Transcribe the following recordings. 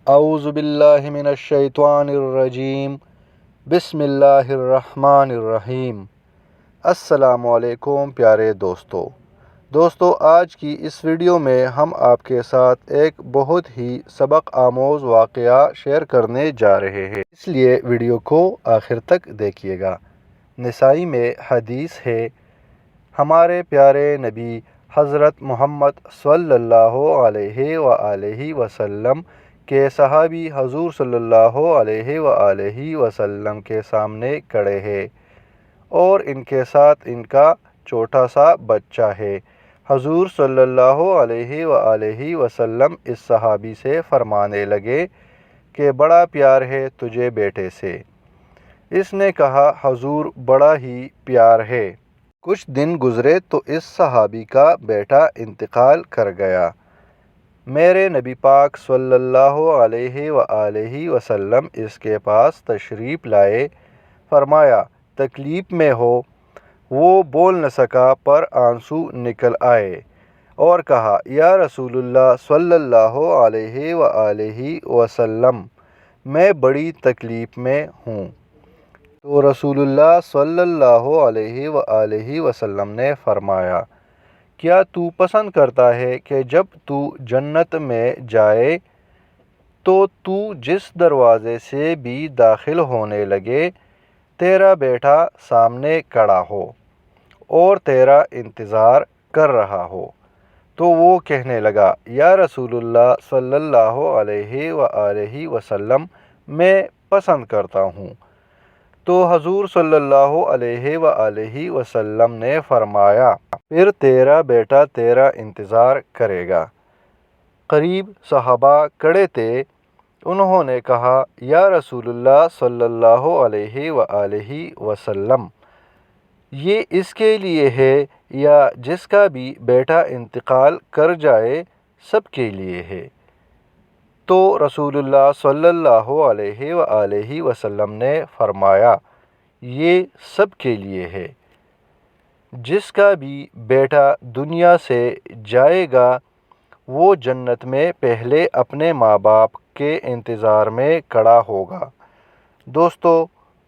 اعوذ باللہ من الشیطان الرجیم بسم اللہ الرحمن الرحیم۔ السلام علیکم پیارے دوستو، آج کی اس ویڈیو میں ہم آپ کے ساتھ ایک بہت ہی سبق آموز واقعہ شیئر کرنے جا رہے ہیں، اس لیے ویڈیو کو آخر تک دیکھیے گا۔ نسائی میں حدیث ہے، ہمارے پیارے نبی حضرت محمد صلی اللہ علیہ وآلہ وسلم کے صحابی حضور صلی اللہ علیہ وآلہ وسلم کے سامنے کھڑے ہیں اور ان کے ساتھ ان کا چھوٹا سا بچہ ہے۔ حضور صلی اللہ علیہ وآلہ وسلم اس صحابی سے فرمانے لگے کہ بڑا پیار ہے تجھے بیٹے سے۔ اس نے کہا حضور بڑا ہی پیار ہے۔ کچھ دن گزرے تو اس صحابی کا بیٹا انتقال کر گیا۔ میرے نبی پاک صلی اللہ علیہ وآلہ وسلم اس کے پاس تشریف لائے، فرمایا تکلیف میں ہو۔ وہ بول نہ سکا پر آنسو نکل آئے اور کہا یا رسول اللہ صلی اللہ علیہ وآلہ وسلم، میں بڑی تکلیف میں ہوں۔ تو رسول اللہ صلی اللہ علیہ وآلہ وسلم نے فرمایا کیا تو پسند کرتا ہے کہ جب تو جنت میں جائے تو تو جس دروازے سے بھی داخل ہونے لگے تیرا بیٹا سامنے کھڑا ہو اور تیرا انتظار کر رہا ہو؟ تو وہ کہنے لگا یا رسول اللہ صلی اللہ علیہ وآلہ وسلم، میں پسند کرتا ہوں۔ تو حضور صلی اللہ علیہ وآلہ وسلم نے فرمایا پھر تیرا بیٹا تیرا انتظار کرے گا۔ قریب صحابہ کھڑے تھے، انہوں نے کہا یا رسول اللہ صلی اللہ علیہ وآلہ وسلم، یہ اس کے لیے ہے یا جس کا بھی بیٹا انتقال کر جائے سب کے لیے ہے؟ تو رسول اللہ صلی اللہ علیہ وآلہ وسلم نے فرمایا یہ سب کے لیے ہے۔ جس کا بھی بیٹا دنیا سے جائے گا وہ جنت میں پہلے اپنے ماں باپ کے انتظار میں کھڑا ہوگا۔ دوستو،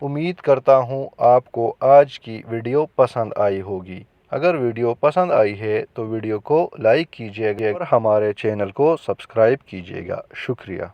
امید کرتا ہوں آپ کو آج کی ویڈیو پسند آئی ہوگی۔ اگر ویڈیو پسند آئی ہے تو ویڈیو کو لائک کیجیے گا اور ہمارے چینل کو سبسکرائب کیجیے گا۔ شکریہ۔